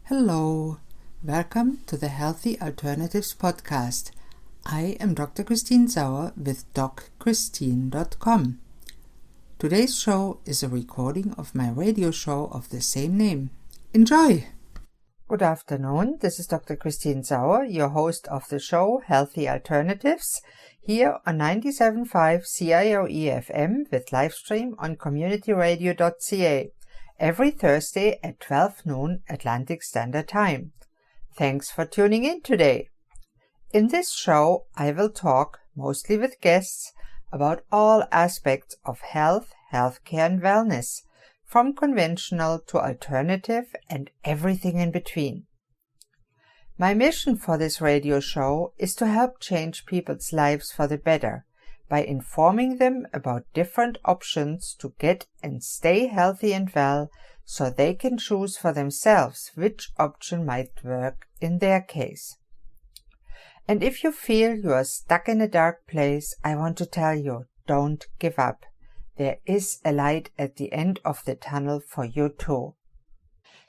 Hello, welcome to the Healthy Alternatives podcast. I am Dr. Christine Sauer with DocChristine.com. Today's show is a recording of my radio show of the same name. Enjoy! Good afternoon, this is Dr. Christine Sauer, your host of the show Healthy Alternatives, here on 97.5 CIOE FM with livestream on communityradio.ca. Every Thursday at 12 noon Atlantic Standard Time. Thanks for tuning in today. In this show, I will talk, mostly with guests, about all aspects of health, healthcare and wellness, from conventional to alternative and everything in between. My mission for this radio show is to help change people's lives for the better, by informing them about different options to get and stay healthy and well so they can choose for themselves which option might work in their case. And if you feel you are stuck in a dark place, I want to tell you, don't give up. There is a light at the end of the tunnel for you too.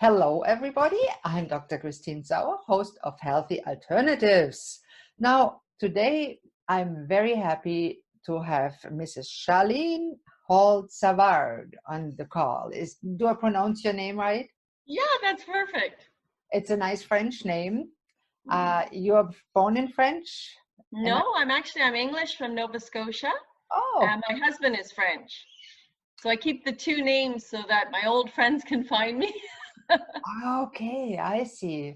Hello everybody, I'm Dr. Christine Sauer, host of Healthy Alternatives. Now, today I'm very happy to have Mrs. Charlene Hall-Savard on the call. Do I pronounce your name right? Yeah, that's perfect. It's a nice French name. You're born in French? No, I'm English from Nova Scotia. Oh. My husband is French. So I keep the two names so that my old friends can find me. Okay, I see.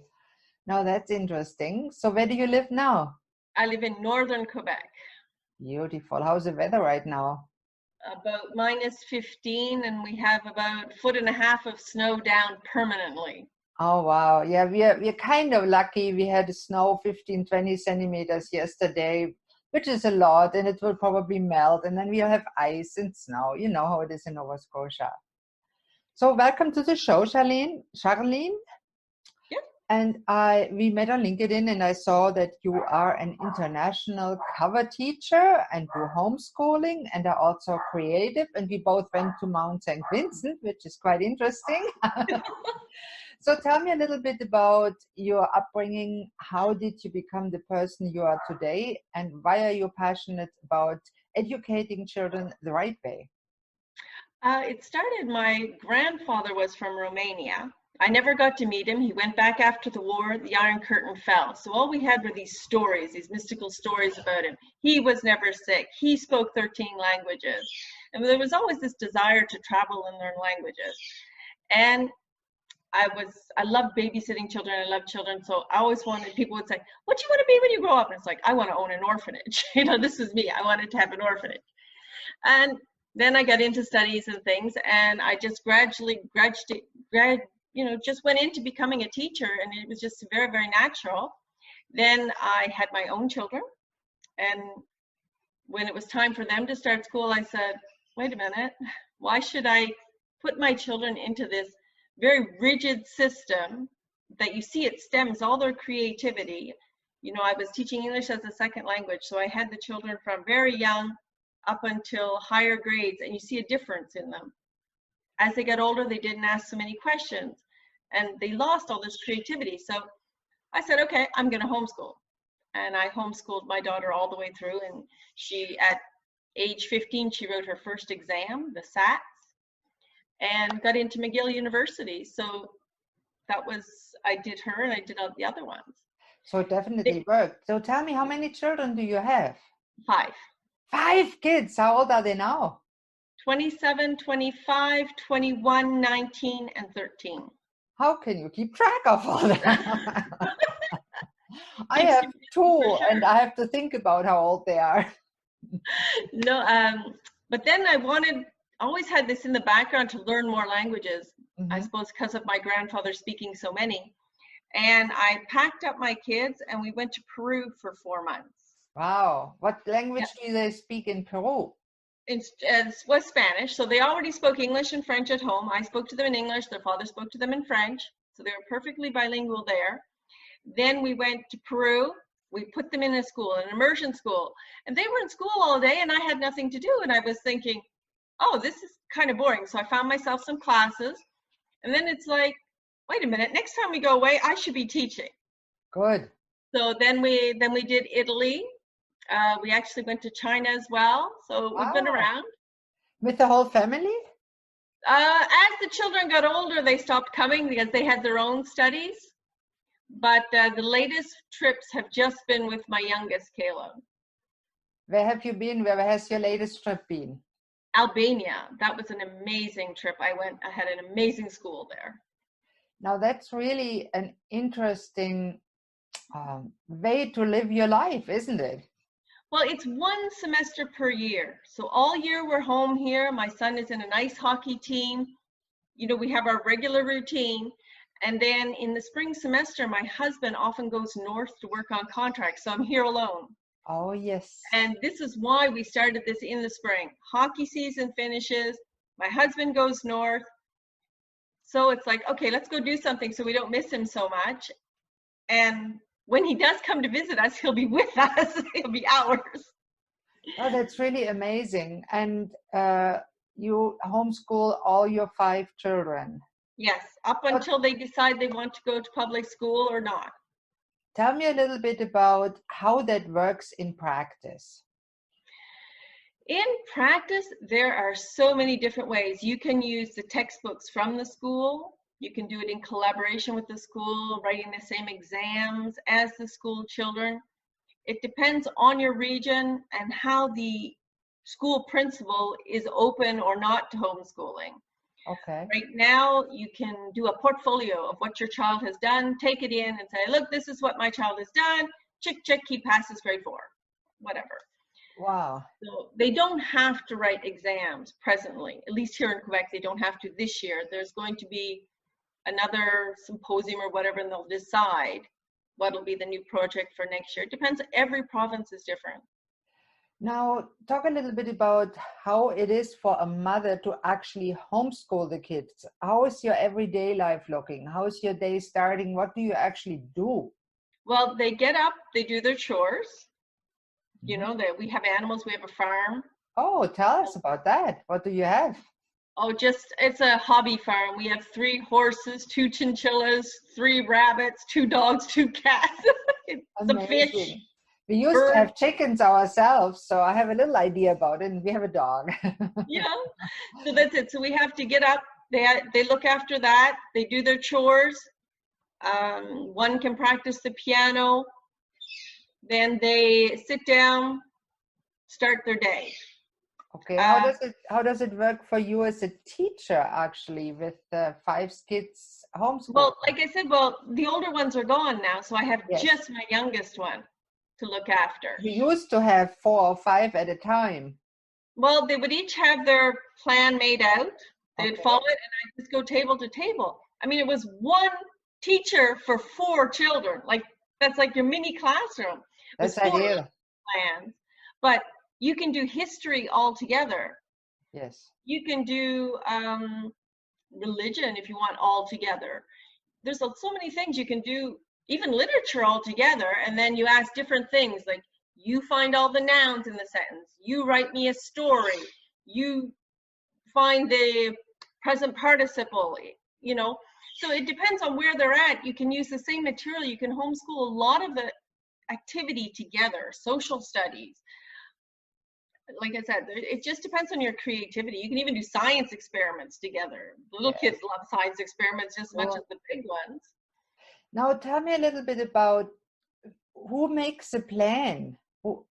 Now that's interesting. So where do you live now? I live in northern Quebec. Beautiful. How's the weather right now? About -15, and we have about 1.5 feet of snow down permanently. Oh, wow. Yeah, we're kind of lucky. We had snow 15-20 centimeters yesterday, which is a lot, and it will probably melt. And then we'll have ice and snow. You know how it is in Nova Scotia. So welcome to the show, Charlene. Yep. And we met on LinkedIn, and I saw that you are an international cover teacher and do homeschooling and are also creative. And we both went to Mount St. Vincent, which is quite interesting. So tell me a little bit about your upbringing. How did you become the person you are today? And why are you passionate about educating children the right way? It started, my grandfather was from Romania. I never got to meet him. He went back after the war, the Iron Curtain fell. So all we had were these stories, these mystical stories about him. He was never sick. He spoke 13 languages. And there was always this desire to travel and learn languages. And I love babysitting children. I love children. So I always wanted, people would say, what do you want to be when you grow up? And it's like, I want to own an orphanage. This was me. I wanted to have an orphanage. And then I got into studies and things, and I just gradually just went into becoming a teacher, and it was just very, very natural. Then I had my own children, and when it was time for them to start school, I said, wait a minute, why should I put my children into this very rigid system that you see it stems all their creativity? I was teaching English as a second language, so I had the children from very young up until higher grades, and you see a difference in them. As they got older, they didn't ask so many questions, and they lost all this creativity. So I said, okay, I'm going to homeschool. And I homeschooled my daughter all the way through, and she, at age 15, she wrote her first exam, the SATs, and got into McGill University. So I did her, and I did all the other ones. So it definitely worked. So tell me, how many children do you have? 5. 5 kids. How old are they now? 27, 25, 21, 19, and 13. How can you keep track of all that? I have 2, and I have to think about how old they are. No, but then I always had this in the background to learn more languages. Mm-hmm. I suppose because of my grandfather speaking so many. And I packed up my kids, and we went to Peru for 4 months. Wow. What language do they speak in Peru? It was Spanish. So they already spoke English and French at home. I spoke to them in English. Their father spoke to them in French. So they were perfectly bilingual there. Then we went to Peru. We put them in a school, an immersion school. And they were in school all day, and I had nothing to do. And I was thinking, oh, this is kind of boring. So I found myself some classes. And then it's like, wait a minute, next time we go away, I should be teaching. Good. So then we did Italy. We actually went to China as well. So we've been Wow. around. With the whole family? As the children got older, they stopped coming because they had their own studies. But the latest trips have just been with my youngest, Caleb. Where have you been? Where has your latest trip been? Albania. That was an amazing trip. I had an amazing school there. Now that's really an interesting way to live your life, isn't it? Well, it's one semester per year. So all year we're home here. My son is in an ice hockey team. You know, we have our regular routine. And then in the spring semester, my husband often goes north to work on contracts. So I'm here alone. Oh, yes. And this is why we started this in the spring. Hockey season finishes. My husband goes north. So it's like, okay, let's go do something so we don't miss him so much. And when he does come to visit us, he'll be with us. He'll be ours. Oh, that's really amazing. And you homeschool all your 5 children. Yes, up until they decide they want to go to public school or not. Tell me a little bit about how that works in practice. In practice, there are so many different ways. You can use the textbooks from the school. You can do it in collaboration with the school, writing the same exams as the school children. It depends on your region and how the school principal is open or not to homeschooling. Okay. Right now, you can do a portfolio of what your child has done, take it in and say, look, this is what my child has done. Check, check, he passes grade 4, whatever. Wow. So they don't have to write exams presently, at least here in Quebec, they don't have to this year. There's going to be another symposium or whatever, and they'll decide what'll be the new project for next year. It depends, every province is different. Now, talk a little bit about how it is for a mother to actually homeschool the kids. How is your everyday life looking? How is your day starting? What do you actually do? Well, they get up, they do their chores. You know, that we have animals, we have a farm. Oh, tell us about that. What do you have? Oh, it's a hobby farm. We have 3 horses, 2 chinchillas, 3 rabbits, 2 dogs, 2 cats. Some Amazing. fish. We used to have chickens ourselves, so I have a little idea about it, and we have a dog. Yeah, so that's it. So we have to get up. They look after that. They do their chores. One can practice the piano. Then they sit down, start their day. Okay, how does it work for you as a teacher actually with 5 kids homeschool? Well, like I said, the older ones are gone now, so I have just my youngest one to look after. You used to have 4 or 5 at a time. Well, they would each have their plan made out. They'd follow it, and I'd just go table to table. I mean, it was one teacher for 4 children. Like, that's like your mini classroom. That's ideal. Plans, but you can do history all together. Yes. You can do religion if you want all together. There's so many things you can do, even literature all together, and then you ask different things, like you find all the nouns in the sentence, you write me a story, you find the present participle, you know. So it depends on where they're at. You can use the same material. You can homeschool a lot of the activity together, social studies. Like I said, it just depends on your creativity. You can even do science experiments together. Little kids love science experiments just as much as the big ones. Now tell me a little bit about who makes a plan? Do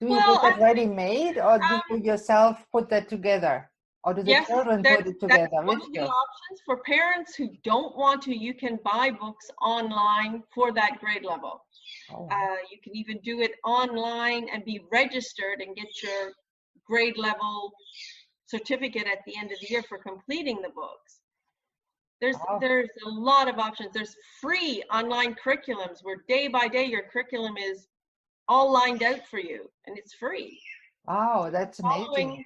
you get it ready-made, or do you yourself put that together? Or do the children put it together with you? Options for parents who don't want to, you can buy books online for that grade level. You can even do it online and be registered and get your grade level certificate at the end of the year for completing the books. There's a lot of options. There's free online curriculums where day by day your curriculum is all lined out for you, and it's free. Wow, that's amazing.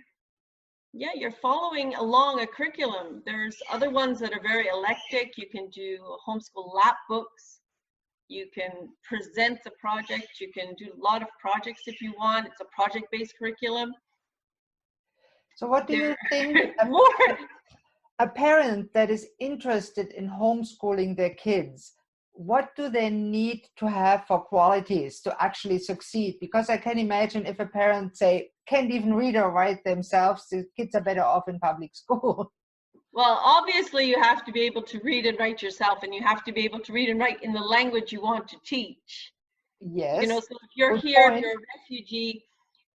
Yeah, you're following along a curriculum. There's other ones that are very eclectic. You can do homeschool lap books. You can present the project. You can do a lot of projects if you want. It's a project-based curriculum. So what do you think? a parent that is interested in homeschooling their kids, what do they need to have for qualities to actually succeed? Because I can imagine if a parent, say, can't even read or write themselves, the kids are better off in public school. Well, obviously you have to be able to read and write yourself, and you have to be able to read and write in the language you want to teach. Yes. So if you're Good here, point. if you're a refugee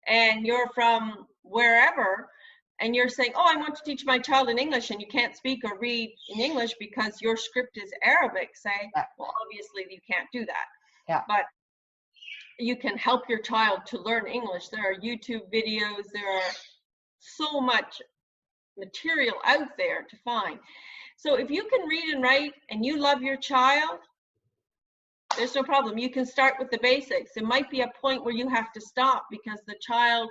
and you're from wherever, and you're saying, oh, I want to teach my child in English, and you can't speak or read in English because your script is Arabic, say, Yeah. well, obviously you can't do that. Yeah. But you can help your child to learn English. There are YouTube videos, there are so much material out there to find. So if you can read and write and you love your child, there's no problem. You can start with the basics. It might be a point where you have to stop because the child,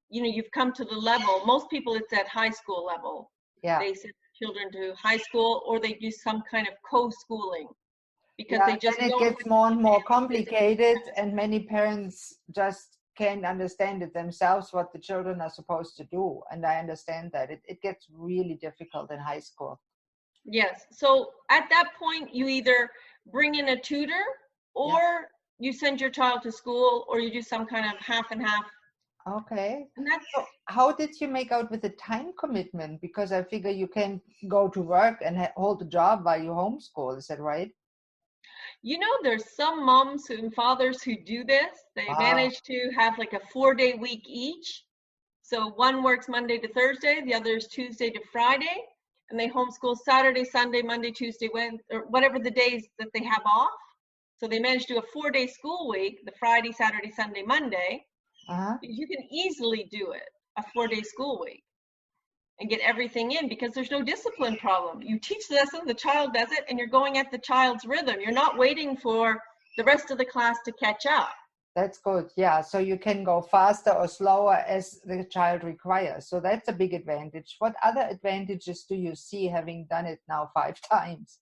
you've come to the level. Most people, it's at high school level. Yeah. They send children to high school, or they do some kind of co-schooling because they just then it don't gets more and more understand complicated, and many parents just can't understand it themselves what the children are supposed to do. And I understand that it gets really difficult in high school. Yes. So at that point, you either bring in a tutor, or you send your child to school, or you do some kind of half and half. Okay. And that's, So how did you make out with the time commitment? Because I figure you can go to work and hold a job while you homeschool. Is that right? there's some moms and fathers who do this. They manage to have like a 4-day week each. So one works Monday to Thursday, the other is Tuesday to Friday, and they homeschool Saturday, Sunday, Monday, Tuesday, Wednesday, or whatever the days that they have off. So they manage to do a 4-day school week, the Friday, Saturday, Sunday, Monday. You can easily do it, a 4-day school week, and get everything in because there's no discipline problem. You teach the lesson, the child does it, and you're going at the child's rhythm. You're not waiting for the rest of the class to catch up. That's good. Yeah. So you can go faster or slower as the child requires. So that's a big advantage. What other advantages do you see having done it now 5 times?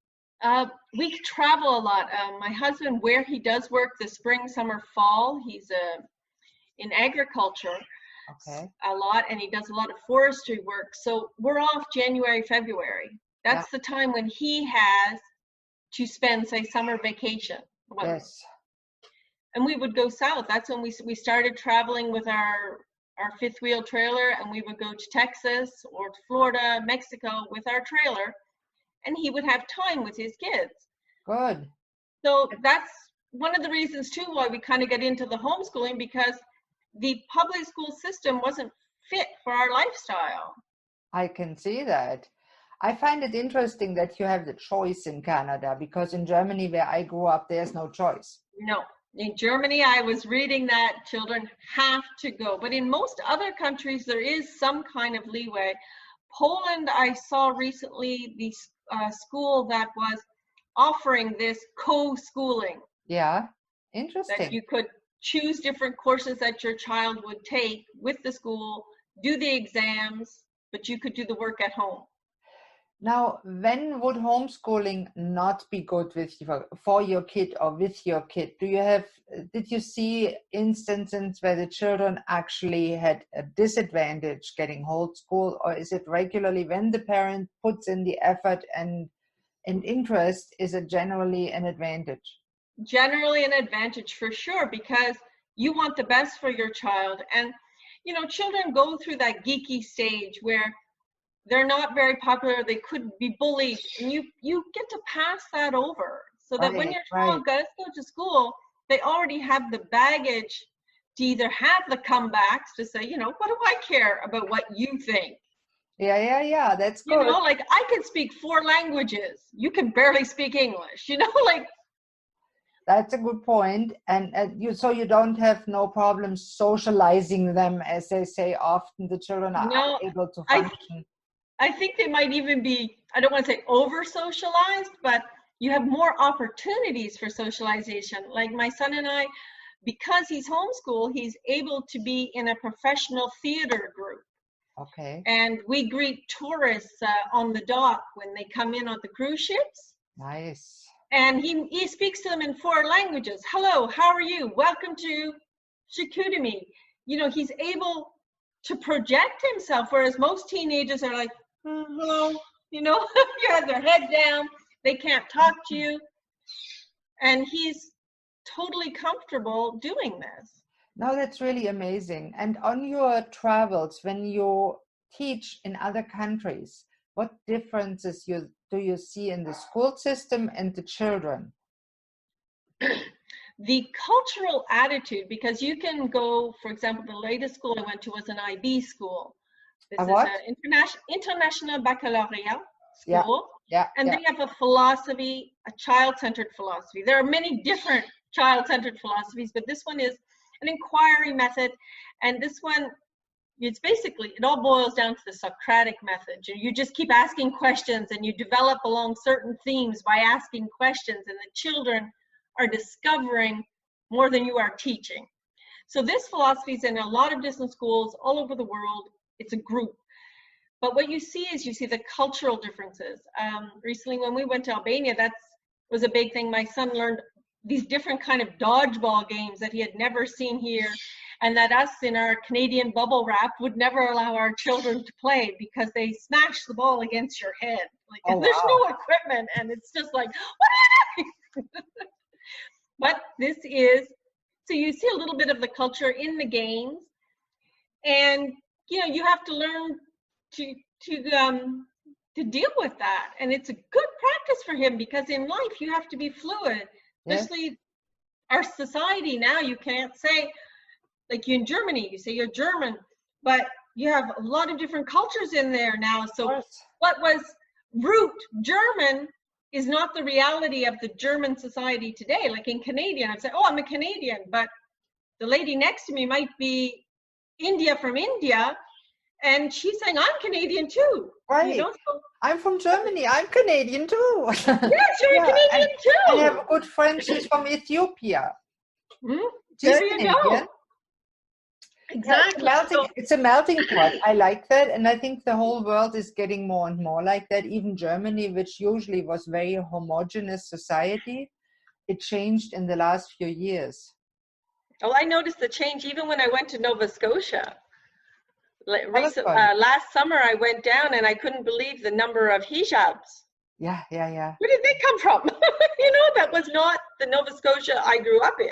We travel a lot. My husband, where he does work, the spring, summer, fall, he's in agriculture. Okay. A lot, and he does a lot of forestry work. So we're off January, February. That's the time when he has to spend, say, summer vacation. Yes. And we would go south. That's when we started traveling with our 5th wheel trailer, and we would go to Texas or to Florida, Mexico with our trailer, and he would have time with his kids. Good. So that's one of the reasons too why we kind of got into the homeschooling, because the public school system wasn't fit for our lifestyle. I can see that. I find it interesting that you have the choice in Canada, because in Germany, where I grew up, there's no choice. No. In Germany, I was reading that children have to go. But in most other countries, there is some kind of leeway. Poland, I saw recently the school that was offering this co-schooling. Yeah, interesting. That you could choose different courses that your child would take with the school, do the exams, but you could do the work at home. Now, when would homeschooling not be good for your kid or with your kid? Did you see instances where the children actually had a disadvantage getting homeschooled, or is it regularly when the parent puts in the effort and interest, is it generally an advantage? Generally an advantage for sure, because you want the best for your child. And, children go through that geeky stage where they're not very popular, they could be bullied, and you get to pass that over so that when your child does go to school, they already have the baggage to either have the comebacks to say, what do I care about what you think? Yeah, that's good. Like I can speak 4 languages, you can barely speak English, like. That's a good point. And so you don't have no problem socializing them, as they say often the children are unable to function. I think they might even be, I don't want to say over socialized, but you have more opportunities for socialization. Like my son and I, because he's homeschooled, he's able to be in a professional theater group. Okay. And we greet tourists on the dock when they come in on the cruise ships. Nice. And he speaks to them in 4 languages. Hello, how are you? Welcome to Shikutami. He's able to project himself, whereas most teenagers are like, hello, you have their head down. They can't talk to you. And he's totally comfortable doing this. No, that's really amazing. And on your travels, when you teach in other countries, what differences do you see in the school system and the children? The cultural attitude, because you can go, for example, the latest school I went to was an IB school. This A is what? an international baccalaureate Yeah, school. yeah, And yeah. they have a philosophy, a child-centered philosophy. There are many different child-centered philosophies, but this one is an inquiry method. And this one, it's basically, it all boils down to the Socratic method. You just keep asking questions and you develop along certain themes by asking questions, and the children are discovering more than you are teaching. So this philosophy is in a lot of different schools all over the world. It's a group. But what you see is the cultural differences. Recently, when we went to Albania, that was a big thing. My son learned these different kind of dodgeball games that he had never seen here, and that us in our Canadian bubble wrap would never allow our children to play because they smash the ball against your head. Oh, There's wow. no equipment, and it's just like, what are you doing? But this is, so you see a little bit of the culture in the games, and you have to learn to deal with that, and it's a good practice for him, because in life you have to be fluid, Yes. especially our society now. You can't say, like in Germany, you say you're German, but you have a lot of different cultures in there now. So what was root German is not the reality of the German society today. Like in Canadian, I'd say, oh, I'm a Canadian, but the lady next to me might be from India, and she's saying, I'm Canadian too. Right. So, I'm from Germany. I'm Canadian too. yes, you're a Canadian too. I have a good friend. She's from Ethiopia. She's There you Canadian. go. Exactly. It's a melting pot. I like that. And I think the whole world is getting more and more like that. Even Germany, which usually was very homogeneous society, it changed in the last few years. Oh, I noticed the change even when I went to Nova Scotia. Last summer I went down and I couldn't believe the number of hijabs. Yeah. Where did they come from? That was not the Nova Scotia I grew up in.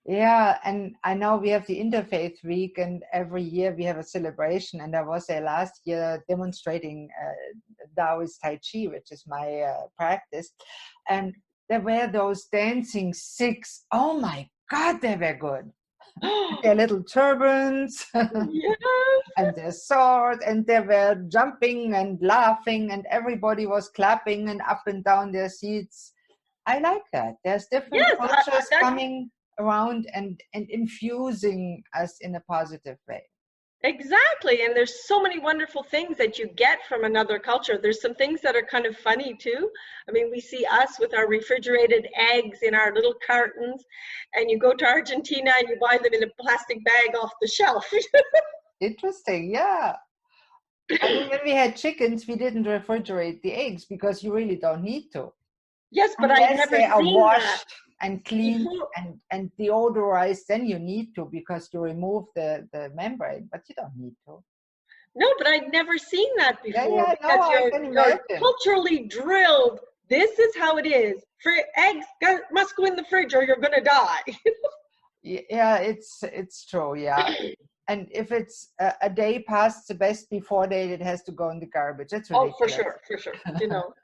Yeah, and I know we have the Interfaith Week, and every year we have a celebration. And I was there last year demonstrating Taoist Tai Chi, which is my practice. And there were those dancing Sikhs. Oh my God, they were good. Their little turbans, yes. And their swords, and they were jumping and laughing, and everybody was clapping and up and down their seats. I like that. There's different cultures coming around and infusing us in a positive way. Exactly. And there's so many wonderful things that you get from another culture. There's some things that are kind of funny too. I mean, we see us with our refrigerated eggs in our little cartons, and you go to Argentina and you buy them in a plastic bag off the shelf. Interesting. Yeah. I mean, when we had chickens, we didn't refrigerate the eggs because you really don't need to. Yes, but I've never they are seen washed that. And cleaned and deodorized, then you need to, because you remove the membrane, but you don't need to. No, but I'd never seen that before. You're culturally drilled. This is how it is. Eggs must go in the fridge or you're gonna die. Yeah, it's true. Yeah. And if it's a day past the best before date, it has to go in the garbage. That's ridiculous. Oh, for sure.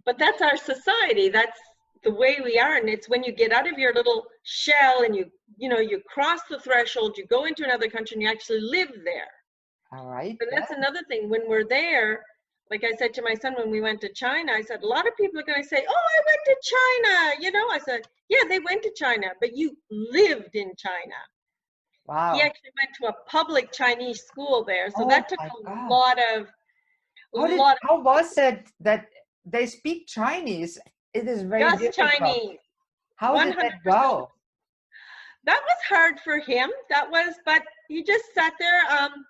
But that's our society. That's the way we are. And it's when you get out of your little shell and you cross the threshold, you go into another country and you actually live there. All right. And that's another thing. When we're there, like I said to my son when we went to China, I said, a lot of people are going to say, oh, I went to China. I said, yeah, they went to China, but you lived in China. Wow. He actually went to a public Chinese school there. So that took a lot of... How was it that they speak Chinese? It is very difficult. Chinese. How 100%. Did that go? That was hard for him. But he just sat there.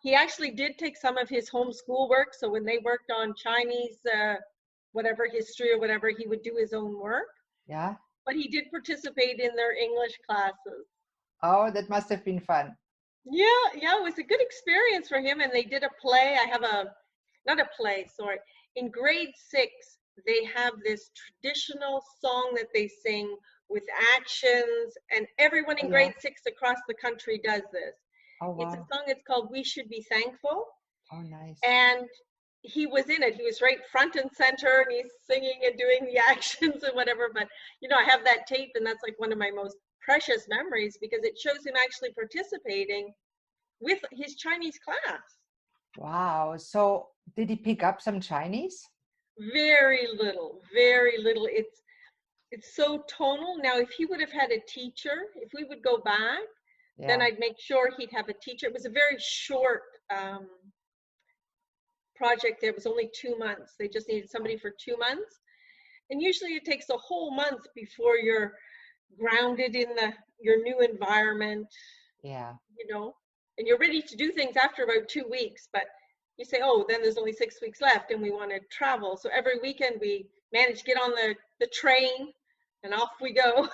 He actually did take some of his homeschool work. So when they worked on Chinese, whatever history or whatever, he would do his own work. Yeah. But he did participate in their English classes. Oh, that must have been fun. Yeah, it was a good experience for him. And they did a play. I have not a play, sorry. In grade 6, they have this traditional song that they sing with actions, and everyone Oh, in yeah. grade 6 across the country does this. Oh, It's a wow. song, it's called We Should Be Thankful. Oh, nice. And he was in it. He was right front and center, and he's singing and doing the actions and whatever. But, I have that tape, and that's like one of my most precious memories because it shows him actually participating with his Chinese class. Wow. So did he pick up some Chinese? Very little, very little. It's so tonal. Now, if he would have had a teacher, if we would go back, then Yeah. I'd make sure he'd have a teacher. It was a very short project. There was only 2 months. They just needed somebody for 2 months, and usually it takes a whole month before you're grounded in your new environment, Yeah. and you're ready to do things after about 2 weeks. But you say, oh, then there's only 6 weeks left, and we want to travel. So every weekend we manage to get on the train, and off we go.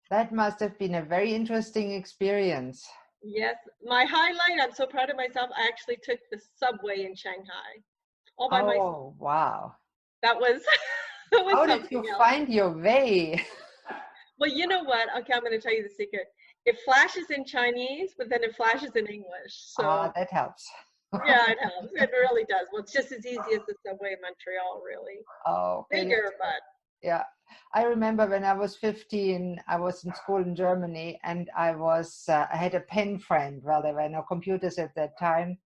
That must have been a very interesting experience. Yes, my highlight, I'm so proud of myself. I actually took the subway in Shanghai all by myself. Oh, wow. That was that was How did you something else. find your way? Well, you know what? Okay, I'm going to tell you the secret. It flashes in Chinese, but then it flashes in English. Ah, So that helps. yeah, it helps. It really does. Well, it's just as easy as the subway in Montreal, really. Oh, okay. Bigger, but Yeah. I remember when I was 15, I was in school in Germany, and I had a pen friend. Well, there were no computers at that time.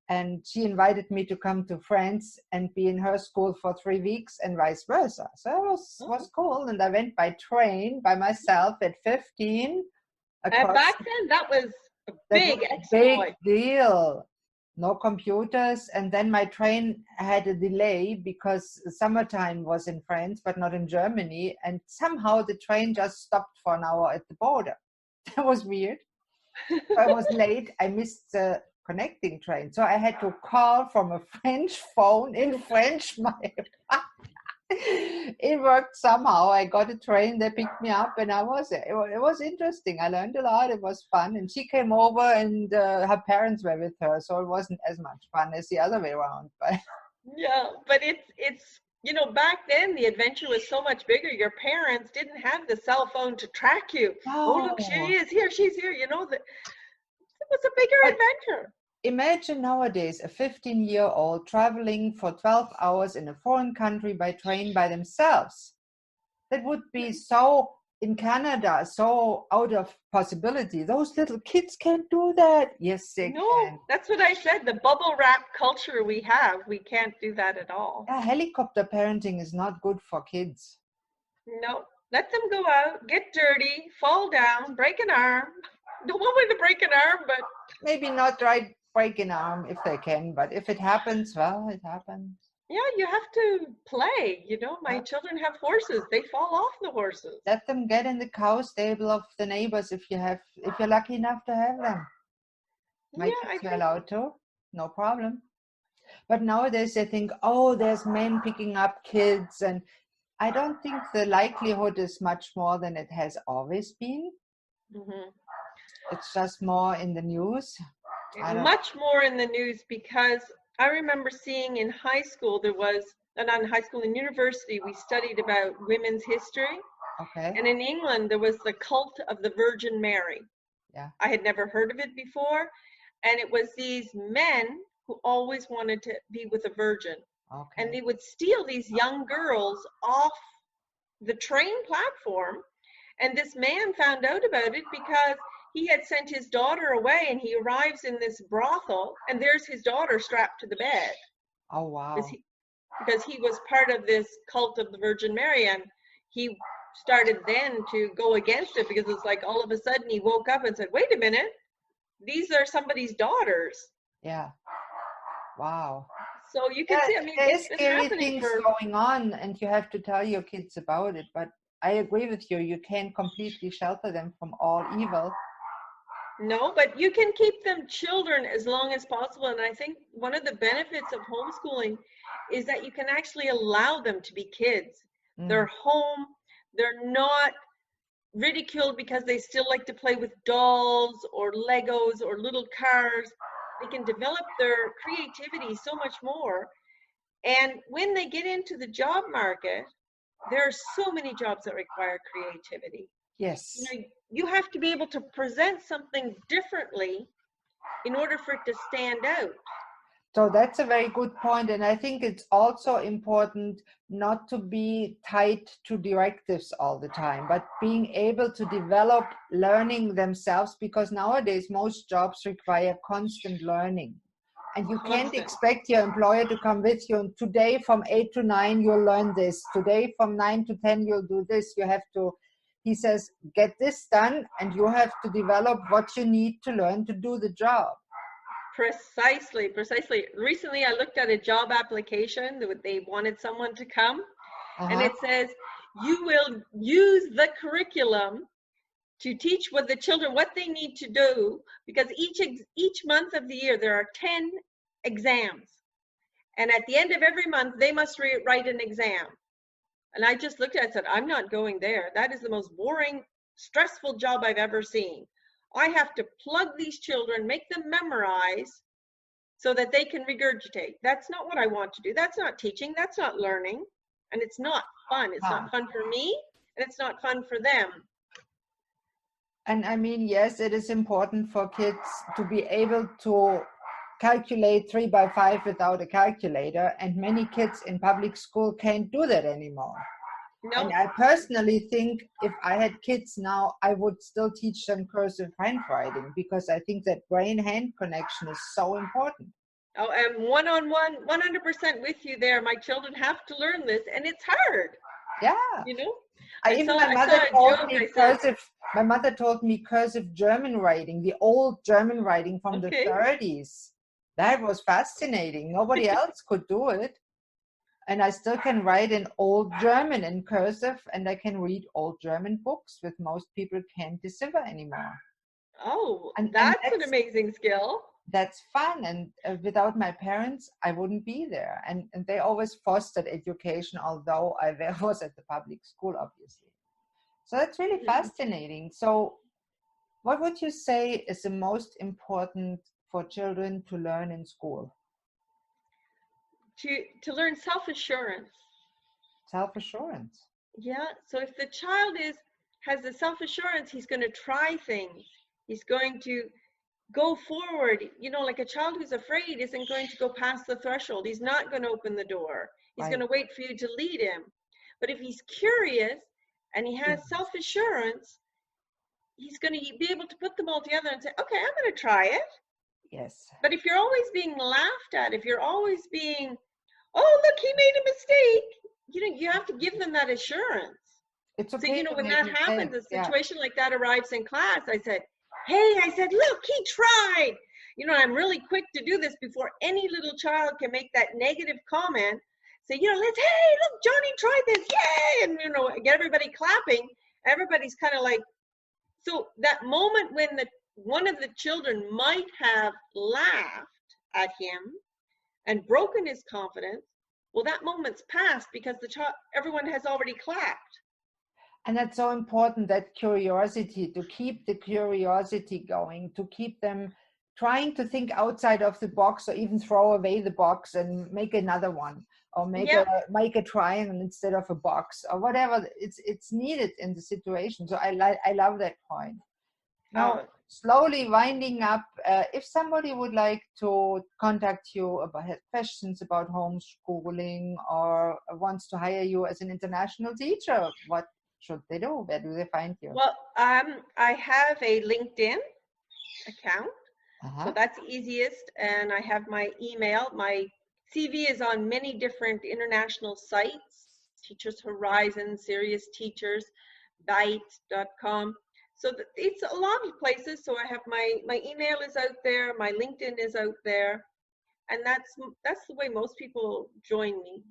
And she invited me to come to France and be in her school for 3 weeks and vice versa. So it was cool. And I went by train by myself at 15 across. back then that was a That was big a big exploit. deal. No computers. And then my train had a delay because summertime was in France, but not in Germany. And somehow the train just stopped for an hour at the border. That was weird. I was late. I missed the connecting train. So I had to call from a French phone in French. It worked somehow. I got a train, they picked me up, and I was there. It was interesting. I learned a lot. It was fun. And she came over, and her parents were with her. So it wasn't as much fun as the other way around. But Yeah, but it's back then the adventure was so much bigger. Your parents didn't have the cell phone to track you. Oh, look, she no. is here, she's here. That it was a bigger But adventure. imagine nowadays a 15-year-old traveling for 12 hours in a foreign country by train by themselves. That would be so, in Canada, so out of possibility. Those little kids can't do that. Yes, they No, can. that's what I said. The bubble wrap culture we have, we can't do that at all. Yeah, helicopter parenting is not good for kids. No, let them go out, get dirty, fall down, break an arm. Don't want me to break an arm, but Maybe not right break an arm if they can, but if it happens, well, it happens. yeah, you have to play. My Yeah. children have horses. They fall off the horses. Let them get in the cow stable of the neighbors if you're lucky enough to have them. My Yeah, I kids were think. allowed to, no problem. But nowadays they think, oh, there's men picking up kids, and I don't think the likelihood is much more than it has always been. Mhm. It's just more in the news. I don't. Much more in the news because I remember seeing in high school not in high school, in university, we studied about women's history. Okay. And in England, there was the cult of the Virgin Mary. Yeah. I had never heard of it before. And it was these men who always wanted to be with a virgin. And Okay. they would steal these young girls off the train platform. And this man found out about it because he had sent his daughter away, and he arrives in this brothel, and there's his daughter strapped to the bed Oh, wow. because he was part of this cult of the Virgin Mary. And he started then to go against it because it's like all of a sudden he woke up and said, wait a minute, these are somebody's daughters. Yeah. Wow. So you can Yeah, see, I mean, there it's is been scary happening things for. going on, and you have to tell your kids about it. But I agree with you. You can't completely shelter them from all evil. No, but you can keep them children as long as possible. And I think one of the benefits of homeschooling is that you can actually allow them to be kids. They're Mm. home, they're not ridiculed because they still like to play with dolls or Legos or little cars. They can develop their creativity so much more. And when they get into the job market, there are so many jobs that require creativity. You Yes. know, you have to be able to present something differently in order for it to stand out. So that's a very good point. And I think it's also important not to be tied to directives all the time, but being able to develop learning themselves, because nowadays most jobs require constant learning. And you can't Constant. expect your employer to come with you. And today from 8 to 9, you'll learn this. Today from 9 to 10, you'll do this. You have to, he says, get this done, and you have to develop what you need to learn to do the job. Precisely, precisely. Recently, I looked at a job application that they wanted someone to come, and it says, you will use the curriculum to teach what the children what they need to do, because each month of the year there are 10 exams, and at the end of every month they must write an exam. And I just looked at it and said, I'm not going there. That is the most boring, stressful job I've ever seen. I have to plug these children, make them memorize so that they can regurgitate. That's not what I want to do. That's not teaching. That's not learning. And it's not fun. It's not fun for me, and it's not fun for them. And I mean, yes, it is important for kids to be able to calculate 3 by 5 without a calculator. And many kids in public school can't do that anymore. No. And I personally think if I had kids now, I would still teach them cursive handwriting, because I think that brain-hand connection is so important. Oh, I'm one-on-one, 100% with you there. My children have to learn this, and it's hard. Yeah. You know? My mother taught me cursive German writing, the old German writing from the 30s. That was fascinating. Nobody else could do it. And I still can write in old German in cursive, and I can read old German books, which most people can't decipher anymore. Oh, and that's an amazing skill. That's fun. And without my parents, I wouldn't be there. And they always fostered education, although I was at the public school, obviously. So that's really fascinating. So what would you say is the most important for children to learn in school? To learn self-assurance. Self-assurance. Yeah. So if the child has the self-assurance, he's going to try things. He's going to go forward. You know, like a child who's afraid isn't going to go past the threshold. He's not going to open the door. He's going to wait for you to lead him. But if he's curious and he has self-assurance, he's going to be able to put them all together and say, okay, I'm going to try it. Yes. But if you're always being laughed at, if you're always being, oh, look, he made a mistake, you know, you have to give them that assurance. It's okay. So, you know, when that happens, a situation like that arrives in class, I said, look, he tried. You know, I'm really quick to do this before any little child can make that negative comment. Say, you know, hey, look, Johnny tried this, yay! And, you know, get everybody clapping. Everybody's kind of like, so that moment when one of the children might have laughed at him and broken his confidence, well, that moment's passed because everyone has already clapped. And that's so important, that curiosity, to keep the curiosity going, to keep them trying to think outside of the box, or even throw away the box and make another one, or make a triangle instead of a box, or whatever it's needed in the situation. So I love that point. Now, slowly winding up, if somebody would like to contact you about questions about homeschooling, or wants to hire you as an international teacher, what should they do? Where do they find you? Well, I have a LinkedIn account, so that's easiest, and I have my email. My CV is on many different international sites: Teachers Horizon, Serious Teachers, Byte.com. So it's a lot of places. So I have my email is out there, my LinkedIn is out there, and that's the way most people join me.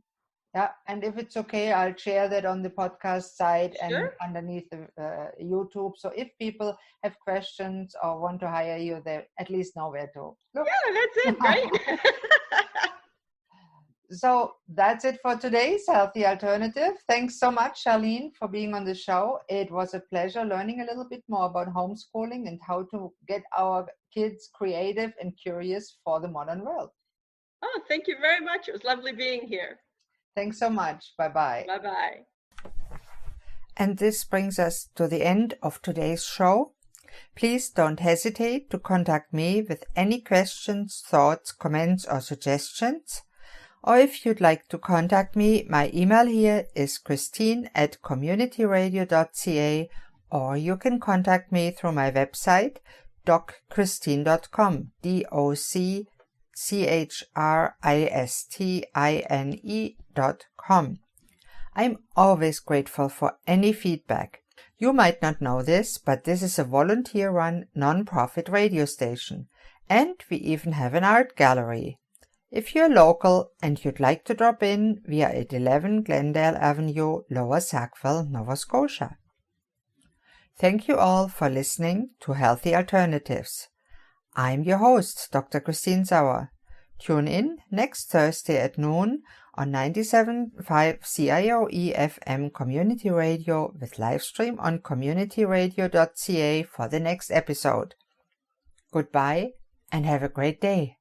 Yeah, and if it's okay, I'll share that on the podcast side and Sure. underneath the YouTube. So if people have questions or want to hire you, they at least know where to look. Yeah, that's it. Great. So that's it for today's Healthy Alternative. Thanks so much, Charlene, for being on the show. It was a pleasure learning a little bit more about homeschooling and how to get our kids creative and curious for the modern world. Oh, thank you very much. It was lovely being here. Thanks so much. Bye-bye. Bye-bye. And this brings us to the end of today's show. Please don't hesitate to contact me with any questions, thoughts, comments, or suggestions. Or if you'd like to contact me, my email here is christine@communityradio.ca, or you can contact me through my website, docchristine.com, DOCCHRISTINE.com. I'm always grateful for any feedback. You might not know this, but this is a volunteer-run, non-profit radio station, and we even have an art gallery. If you're local and you'd like to drop in, we are at 11 Glendale Avenue, Lower Sackville, Nova Scotia. Thank you all for listening to Healthy Alternatives. I'm your host, Dr. Christine Sauer. Tune in next Thursday at noon on 97.5 CIOE FM Community Radio with live stream on communityradio.ca for the next episode. Goodbye and have a great day.